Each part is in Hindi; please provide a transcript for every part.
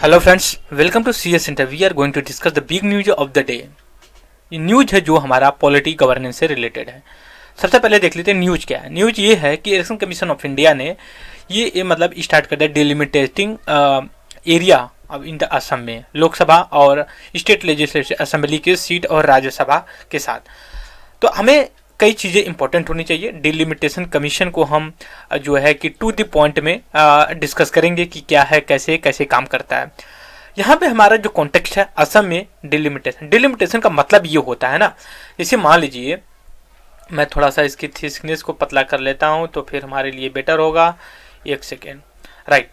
Hello friends, welcome to C S Inter. We are going to discuss the big news of the day. ये न्यूज है जो हमारा पॉलिटी गवर्नेंस से रिलेटेड है। सबसे पहले देख लेते हैं न्यूज क्या है। न्यूज ये है कि इलेक्शन कमीशन ऑफ इंडिया ने ये मतलब स्टार्ट कर दिया डिलिमिटेटिंग एरिया अब इन द असम में लोकसभा और स्टेट लेजिस्लेटिव असेंबली के सीट और राज्यसभा के साथ। तो हमें कई चीज़ें इंपॉर्टेंट होनी चाहिए। डिलिमिटेशन कमीशन को हम जो है कि टू द पॉइंट में डिस्कस करेंगे कि क्या है, कैसे कैसे काम करता है। यहाँ पे हमारा जो कॉन्टेक्स्ट है असम में डिलिमिटेशन का मतलब ये होता है ना, जैसे मान लीजिए मैं थोड़ा सा इसकी थिकनेस को पतला कर लेता हूँ तो फिर हमारे लिए बेटर होगा। एक सेकेंड, राइट।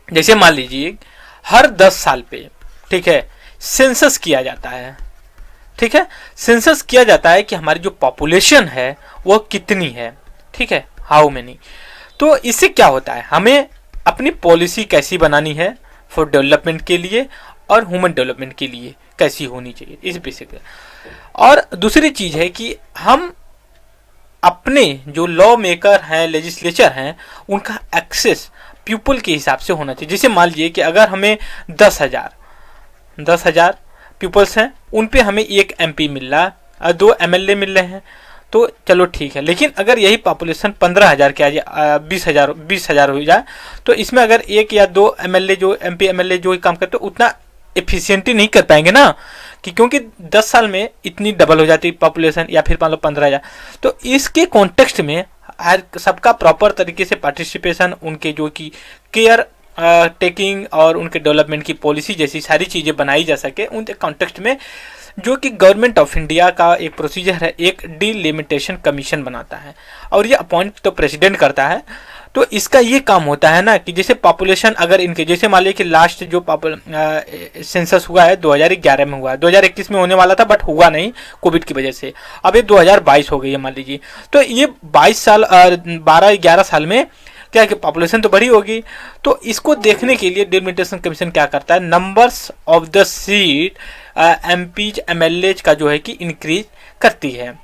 जैसे मान लीजिए हर 10 साल पे, ठीक है, सेंसस किया जाता है। ठीक है, सेंसस किया जाता है कि हमारी जो पॉपुलेशन है वो कितनी है, ठीक है, हाउ मेनी। तो इससे क्या होता है, हमें अपनी पॉलिसी कैसी बनानी है फॉर डेवलपमेंट के लिए और ह्यूमन डेवलपमेंट के लिए कैसी होनी चाहिए, इस बेसिक। और दूसरी चीज है कि हम अपने जो लॉ मेकर हैं, लेजिस्लेचर हैं, उनका एक्सेस पीपल के हिसाब से होना चाहिए। जैसे मान लीजिए कि अगर हमें 10,000 पीपल्स हैं, उन पे हमें एक एमपी मिल रहा है, 2 एमएलए मिल रहे हैं, तो चलो ठीक है। लेकिन अगर यही पॉपुलेशन 15,000 के आ जाए, 20,000 हो जाए, तो इसमें अगर 1 या 2 एमएलए जो एमपी एमएलए जो काम करते उतना एफिशिएंटली नहीं कर पाएंगे ना, कि क्योंकि 10 साल में इतनी डबल हो जाती पॉपुलेशन, या फिर मान लो 15,000। तो इसके कॉन्टेक्स्ट में हर सबका प्रॉपर तरीके से पार्टिसिपेशन, उनके जो कि केयर टेकिंग और उनके डेवलपमेंट की पॉलिसी जैसी सारी चीज़ें बनाई जा सके, उन कॉन्टेक्स्ट में जो कि गवर्नमेंट ऑफ इंडिया का एक प्रोसीजर है, एक डिलिमिटेशन कमीशन बनाता है और ये अपॉइंट तो प्रेसिडेंट करता है। तो इसका ये काम होता है ना कि जैसे पॉपुलेशन अगर इनके, जैसे मान लीजिए कि लास्ट जो सेंसस हुआ है 2011 में हुआ है, 2021 में होने वाला था बट हुआ नहीं कोविड की वजह से। अब ये 2022 हो गई है मान लीजिए, तो ये 22 साल 12-11 साल में क्या है कि पॉपुलेशन तो बड़ी होगी। तो इसको देखने के लिए डिलिमिटेशन कमीशन क्या करता है, numbers of the seat MPs MLAs का जो है कि इंक्रीज करती है।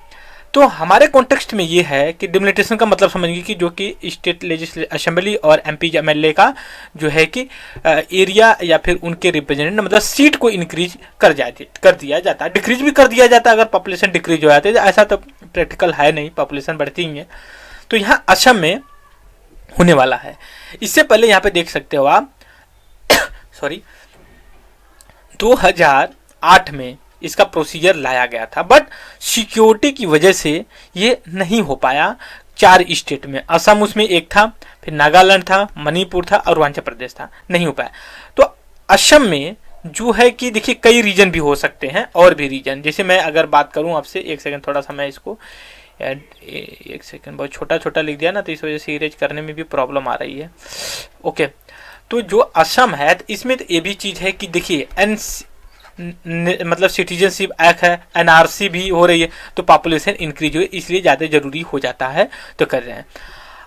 तो हमारे कॉन्टेक्स्ट में ये है कि डिलिमिटेशन का मतलब समझिए कि जो कि स्टेट लेजिस्लेटिव असेंबली और एमपीज एमएलए का जो है कि एरिया या फिर उनके रिप्रेजेंटेटिव मतलब सीट को इंक्रीज कर दिया जाता है, डिक्रीज भी कर दिया जाता है अगर पॉपुलेशन डिक्रीज हो जाती है। ऐसा तो प्रैक्टिकल है नहीं, पॉपुलेशन बढ़ती ही है। तो यहाँ असम में होने वाला है। इससे पहले यहाँ पे देख सकते हो आप सॉरी 2008 में इसका प्रोसीजर लाया गया था, बट सिक्योरिटी की वजह से ये नहीं हो पाया। 4 स्टेट में, असम उसमें एक था, फिर नागालैंड था, मणिपुर था और अरुणाचल प्रदेश था, नहीं हो पाया। तो असम में जो है कि देखिए कई रीजन भी हो सकते हैं और भी रीजन, जैसे मैं अगर बात करूं आपसे, एक सेकंड थोड़ा सा मैं इसको एक सेकंड, बहुत छोटा छोटा लिख दिया ना, तो इस वजह से इरेज करने में भी प्रॉब्लम आ रही है। ओके, तो जो असम है तो इसमें तो ये भी चीज है कि देखिए मतलब सिटीजनशिप एक्ट है, एनआरसी भी हो रही है, तो पॉपुलेशन इंक्रीज हुई, इसलिए ज़्यादा जरूरी हो जाता है, तो कर रहे हैं।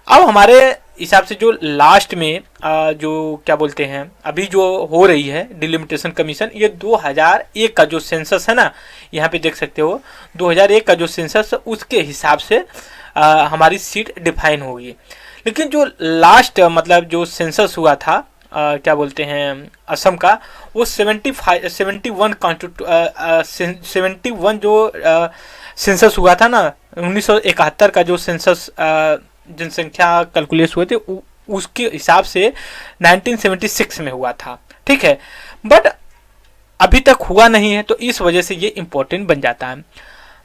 अब हमारे हिसाब से जो लास्ट में जो क्या बोलते हैं अभी जो हो रही है डिलिमिटेशन कमीशन, ये 2001 का जो सेंसस है ना, यहाँ पे देख सकते हो 2001 का जो सेंसस, उसके हिसाब से हमारी सीट डिफाइन होगी। लेकिन जो लास्ट मतलब जो सेंसस हुआ था क्या बोलते हैं असम का, वो 71 जो सेंसस हुआ था ना, 1971 का जो सेंसस जनसंख्या कैलकुलेट हुए थे, उसके हिसाब से 1976 में हुआ था, ठीक है, बट अभी तक हुआ नहीं है, तो इस वजह से ये इम्पोर्टेंट बन जाता है।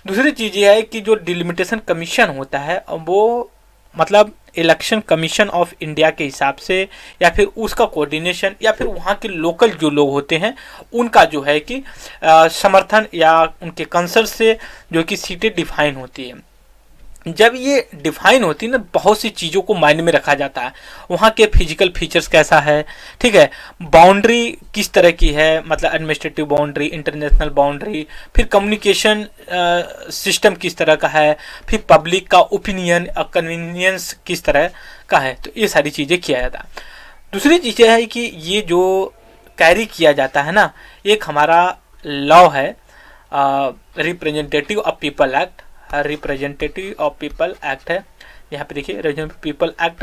दूसरी चीज़ ये है कि जो डिलिमिटेशन कमीशन होता है वो मतलब इलेक्शन कमीशन ऑफ इंडिया के हिसाब से, या फिर उसका कोऑर्डिनेशन, या फिर वहाँ के लोकल जो लोग होते हैं उनका जो है कि समर्थन या उनके कंसर्न से जो कि सीटें डिफाइन होती है। जब ये डिफाइन होती है ना, बहुत सी चीज़ों को मायने में रखा जाता है। वहाँ के फिजिकल फीचर्स कैसा है, ठीक है, बाउंड्री किस तरह की है, मतलब एडमिनिस्ट्रेटिव बाउंड्री, इंटरनेशनल बाउंड्री, फिर कम्युनिकेशन सिस्टम किस तरह का है, फिर पब्लिक का ओपिनियन और कन्वीनियंस किस तरह का है, तो ये सारी चीज़ें किया जाता है। दूसरी चीज़ें है कि ये जो कैरी किया जाता है ना, एक हमारा लॉ है representative of people act, representative of people act है, यहाँ पे देखिए रिप्रेजेंटेटिव पीपल एक्ट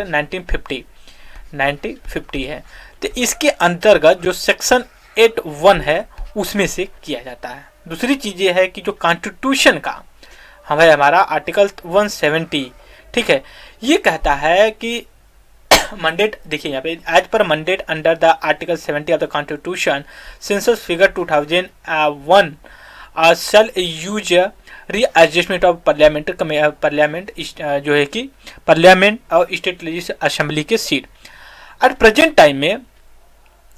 1950 है। तो इसके अंतर्गत जो सेक्शन 8(1) है उसमें से किया जाता है। दूसरी चीज़ ये है कि जो कॉन्स्टिट्यूशन का हमारा आर्टिकल 170, ठीक है, ये कहता है कि मंडेट, देखिए यहाँ पे एज पर mandate under the article 70 of the constitution census figure 2001 shall use readjustment of parliament जो है कि पार्लियामेंट और स्टेट लेजिस्लेटिव असेंबली के सीट। एट प्रेजेंट टाइम में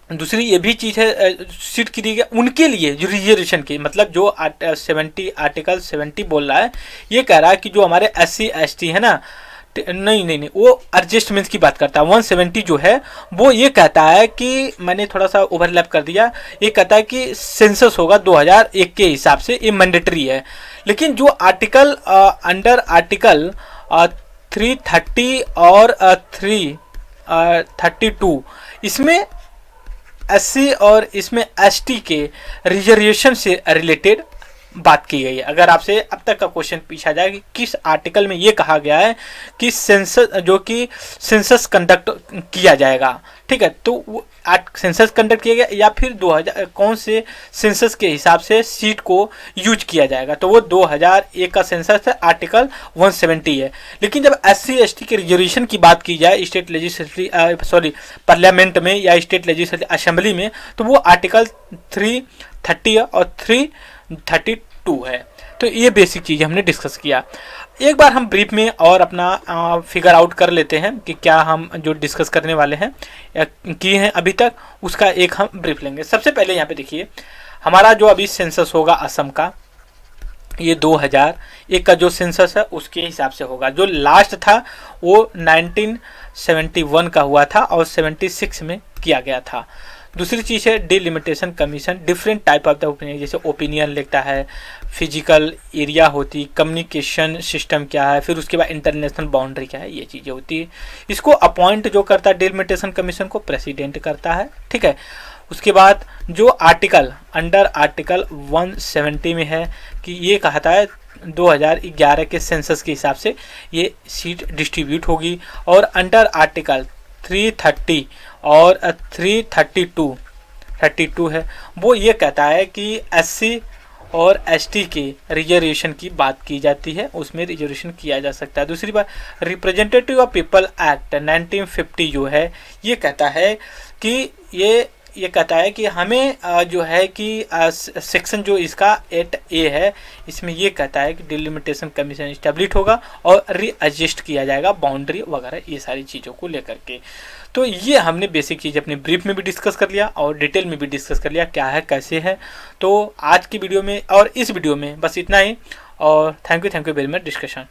दूसरी ये भी चीज़ है, सीट की दी गई उनके लिए जो रिजर्वेशन की, मतलब जो आर्टिकल 70 बोल रहा है, ये कह रहा है कि जो हमारे SC ST है ना, नहीं, वो एडजस्टमेंट की बात करता है। 170 जो है वो ये कहता है कि, मैंने थोड़ा सा ओवरलैप कर दिया, ये कहता है कि सेंसस होगा 2001 के हिसाब से, ये मैंडेटरी है। लेकिन जो आर्टिकल अंडर आर्टिकल 330 और 332 इसमें SC और इसमें ST के रिजर्वेशन से रिलेटेड बात की गई है। अगर आपसे अब तक का क्वेश्चन पूछा जाए कि किस आर्टिकल में ये कहा गया है कि सेंसस कंडक्ट किया जाएगा, ठीक है, तो सेंसस कंडक्ट किया गया या फिर 2000 कौन से सेंसस के हिसाब से सीट को यूज किया जाएगा, तो वो 2001 का सेंसस है, आर्टिकल 170 है। लेकिन जब SC ST के रिजर्वेशन की बात की जाए स्टेट लेजिस्लेटिव पार्लियामेंट में या स्टेट लेजिस्लेटिव असेंबली में, तो वो आर्टिकल 330 और 332 है। तो ये बेसिक चीज़ हमने डिस्कस किया। एक बार हम ब्रीफ में और अपना फिगर आउट कर लेते हैं कि क्या हम जो डिस्कस करने वाले हैं या किए हैं अभी तक, उसका एक हम ब्रीफ लेंगे। सबसे पहले यहाँ पे देखिए, हमारा जो अभी सेंसस होगा असम का, ये 2001 का जो सेंसस है उसके हिसाब से होगा। जो लास्ट था वो 1971 का हुआ था और 76 में किया गया था। दूसरी चीज़ है delimitation commission, different type of the opinion, जैसे ओपिनियन लिखता है, फिजिकल एरिया होती, कम्युनिकेशन सिस्टम क्या है, फिर उसके बाद इंटरनेशनल बाउंड्री क्या है, ये चीज़ें होती है। इसको अपॉइंट जो करता है डिलिमिटेशन कमीशन को प्रेसिडेंट करता है, ठीक है। उसके बाद जो आर्टिकल अंडर आर्टिकल 170 में है कि ये कहता है 2011 के सेंसस के हिसाब से ये सीट डिस्ट्रीब्यूट होगी। और अंडर आर्टिकल 330 और 332 है, वो ये कहता है कि SC और ST के रिजर्वेशन की बात की जाती है, उसमें रिजर्वेशन किया जा सकता है। दूसरी बात, रिप्रेजेंटेटिव ऑफ पीपल एक्ट 1950 जो है ये कहता है कि ये कहता है कि हमें जो है कि सेक्शन जो इसका 8A है, इसमें ये कहता है कि डिलिमिटेशन कमीशन इस्टेब्लिश होगा और रीएडजस्ट किया जाएगा बाउंड्री वगैरह, ये सारी चीज़ों को लेकर के। तो ये हमने बेसिक चीज़ अपने ब्रीफ में भी डिस्कस कर लिया और डिटेल में भी डिस्कस कर लिया क्या है कैसे है। तो आज की वीडियो में और इस वीडियो में बस इतना ही, और thank you very much discussion.